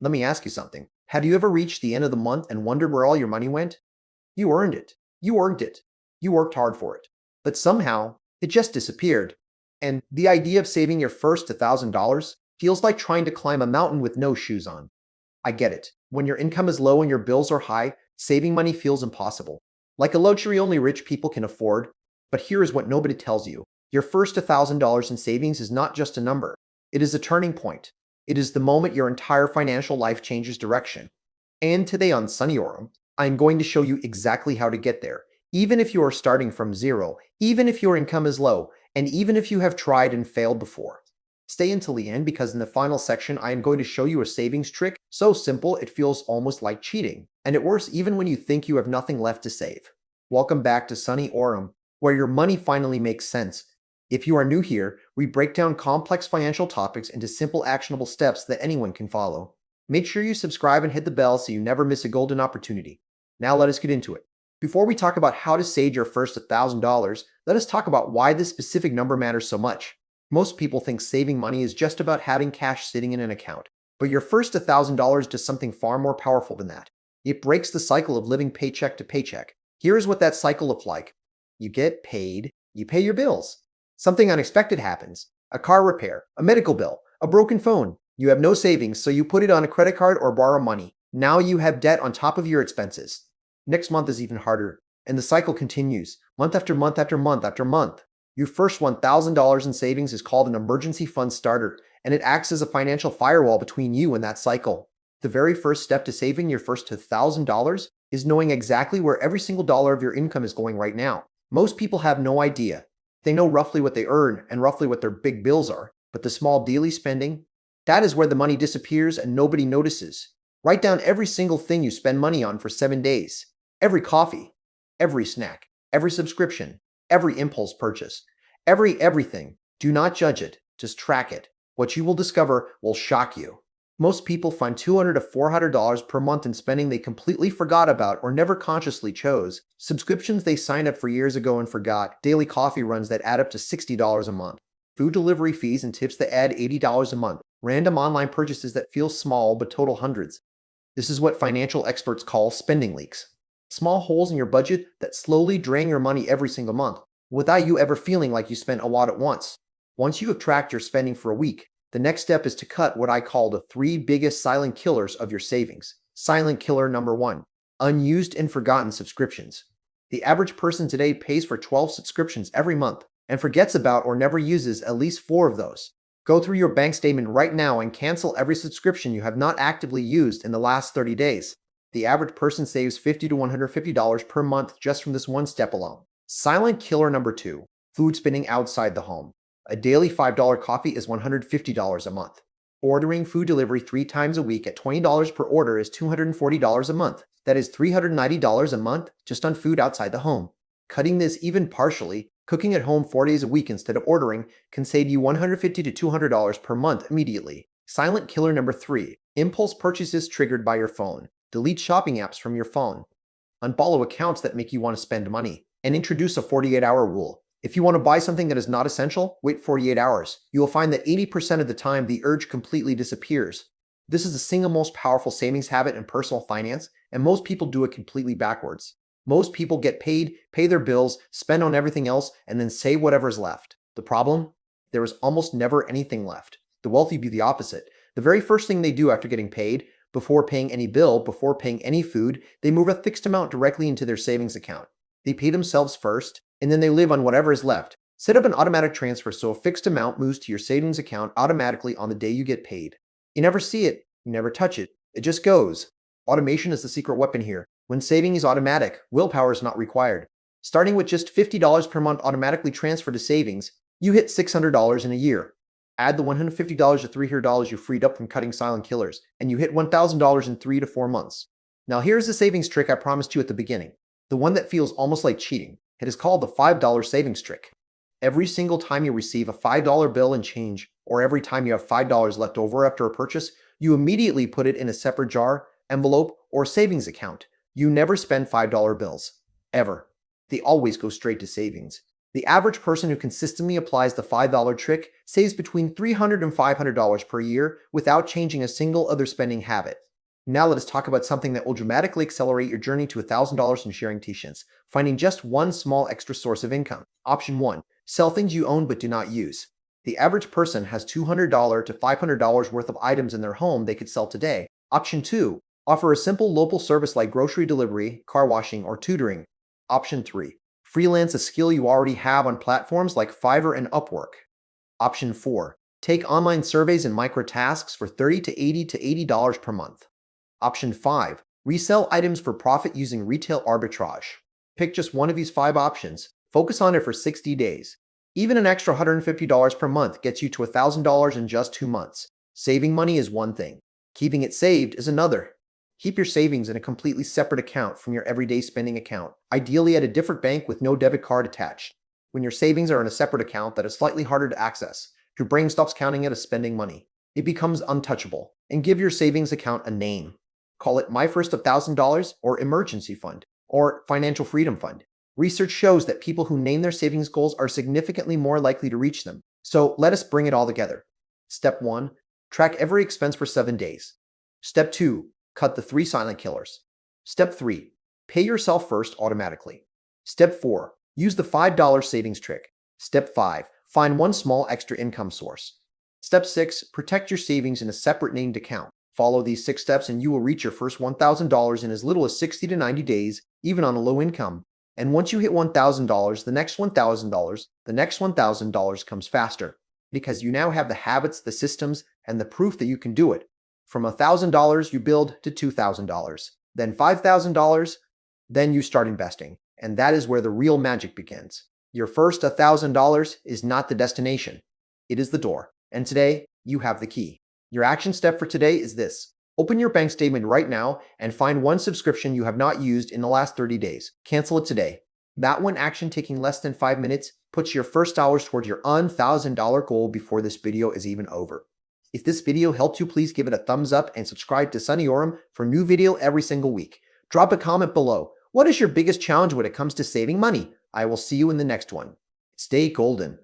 Let me ask you something. Have you ever reached the end of the month and wondered where all your money went? You earned it. You earned it. You worked hard for it. But somehow, it just disappeared. And the idea of saving your first $1,000 feels like trying to climb a mountain with no shoes on. I get it. When your income is low and your bills are high, saving money feels impossible. Like a luxury only rich people can afford. But here is what nobody tells you. Your first $1,000 in savings is not just a number. It is a turning point. It is the moment your entire financial life changes direction. And today on Sunny Aurum, I am going to show you exactly how to get there. Even if you are starting from zero, even if your income is low, and even if you have tried and failed before. Stay until the end because in the final section, I am going to show you a savings trick so simple it feels almost like cheating. And it works even when you think you have nothing left to save. Welcome back to Sunny Aurum, where your money finally makes sense. If you are new here, we break down complex financial topics into simple actionable steps that anyone can follow. Make sure you subscribe and hit the bell so you never miss a golden opportunity. Now let us get into it. Before we talk about how to save your first $1,000, let us talk about why this specific number matters so much. Most people think saving money is just about having cash sitting in an account. But your first $1,000 does something far more powerful than that. It breaks the cycle of living paycheck to paycheck. Here is what that cycle looks like. You get paid, you pay your bills. Something unexpected happens. A car repair, a medical bill, a broken phone. You have no savings, so you put it on a credit card or borrow money. Now you have debt on top of your expenses. Next month is even harder, and the cycle continues, month after month after month after month. Your first $1,000 in savings is called an emergency fund starter, and it acts as a financial firewall between you and that cycle. The very first step to saving your first $1,000 is knowing exactly where every single dollar of your income is going right now. Most people have no idea. They know roughly what they earn and roughly what their big bills are, but the small daily spending, that is where the money disappears and nobody notices. Write down every single thing you spend money on for 7 days. Every coffee, every snack, every subscription, every impulse purchase, everything. Do not judge it, just track it. What you will discover will shock you. Most people find $200 to $400 per month in spending they completely forgot about or never consciously chose, subscriptions they signed up for years ago and forgot, daily coffee runs that add up to $60 a month, food delivery fees and tips that add $80 a month, random online purchases that feel small but total hundreds. This is what financial experts call spending leaks. Small holes in your budget that slowly drain your money every single month, without you ever feeling like you spent a lot at once. Once you have tracked your spending for a week, the next step is to cut what I call the 3 biggest silent killers of your savings. Silent killer number 1, unused and forgotten subscriptions. The average person today pays for 12 subscriptions every month and forgets about or never uses at least 4 of those. Go through your bank statement right now and cancel every subscription you have not actively used in the last 30 days. The average person saves $50 to $150 per month just from this one step alone. Silent killer number 2, food spending outside the home. A daily $5 coffee is $150 a month. Ordering food delivery 3 times a week at $20 per order is $240 a month. That is $390 a month just on food outside the home. Cutting this even partially, cooking at home 4 days a week instead of ordering, can save you $150 to $200 per month immediately. Silent killer number 3, impulse purchases triggered by your phone. Delete shopping apps from your phone. Unfollow accounts that make you want to spend money. And introduce a 48-hour rule. If you want to buy something that is not essential, wait 48 hours. You will find that 80% of the time the urge completely disappears. This is the single most powerful savings habit in personal finance, and most people do it completely backwards. Most people get paid, pay their bills, spend on everything else, and then save whatever's left. The problem? There is almost never anything left. The wealthy do the opposite. The very first thing they do after getting paid, before paying any bill, before paying any food, they move a fixed amount directly into their savings account. They pay themselves first, and then they live on whatever is left. Set up an automatic transfer so a fixed amount moves to your savings account automatically on the day you get paid. You never see it, you never touch it, it just goes. Automation is the secret weapon here. When saving is automatic, willpower is not required. Starting with just $50 per month automatically transferred to savings, you hit $600 in a year. Add the $150 to $300 you freed up from cutting silent killers, and you hit $1,000 in 3 to 4 months. Now here's the savings trick I promised you at the beginning. The one that feels almost like cheating. It is called the $5 savings trick. Every single time you receive a $5 bill and change, or every time you have $5 left over after a purchase, you immediately put it in a separate jar, envelope, or savings account. You never spend $5 bills. Ever. They always go straight to savings. The average person who consistently applies the $5 trick saves between $300 and $500 per year without changing a single other spending habit. Now let us talk about something that will dramatically accelerate your journey to $1,000 in sharing t-shirts, finding just one small extra source of income. Option 1. Sell things you own but do not use. The average person has $200 to $500 worth of items in their home they could sell today. Option 2. Offer a simple local service like grocery delivery, car washing, or tutoring. Option 3. Freelance a skill you already have on platforms like Fiverr and Upwork. Option 4. Take online surveys and micro tasks for $30 to $80 per month. Option 5. Resell items for profit using retail arbitrage. Pick just one of these 5 options. Focus on it for 60 days. Even an extra $150 per month gets you to $1,000 in just 2 months. Saving money is one thing. Keeping it saved is another. Keep your savings in a completely separate account from your everyday spending account, ideally at a different bank with no debit card attached. When your savings are in a separate account that is slightly harder to access, your brain stops counting it as spending money. It becomes untouchable. And give your savings account a name. Call it My First $1,000 or Emergency Fund or Financial Freedom Fund. Research shows that people who name their savings goals are significantly more likely to reach them. So let us bring it all together. Step 1. Track every expense for 7 days. Step 2. Cut the 3 silent killers. Step 3. Pay yourself first automatically. Step 4. Use the $5 savings trick. Step 5. Find one small extra income source. Step 6. Protect your savings in a separate named account. Follow these 6 steps and you will reach your first $1,000 in as little as 60 to 90 days, even on a low income. And once you hit $1,000, the next $1,000, the next $1,000 comes faster because you now have the habits, the systems, and the proof that you can do it. From $1,000, you build to $2,000, then $5,000, then you start investing. And that is where the real magic begins. Your first $1,000 is not the destination. It is the door. And today, you have the key. Your action step for today is this. Open your bank statement right now and find one subscription you have not used in the last 30 days. Cancel it today. That one action taking less than 5 minutes puts your first dollars towards your $1,000 goal before this video is even over. If this video helped you, please give it a thumbs up and subscribe to Sunny Aurum for new video every single week. Drop a comment below. What is your biggest challenge when it comes to saving money? I will see you in the next one. Stay golden.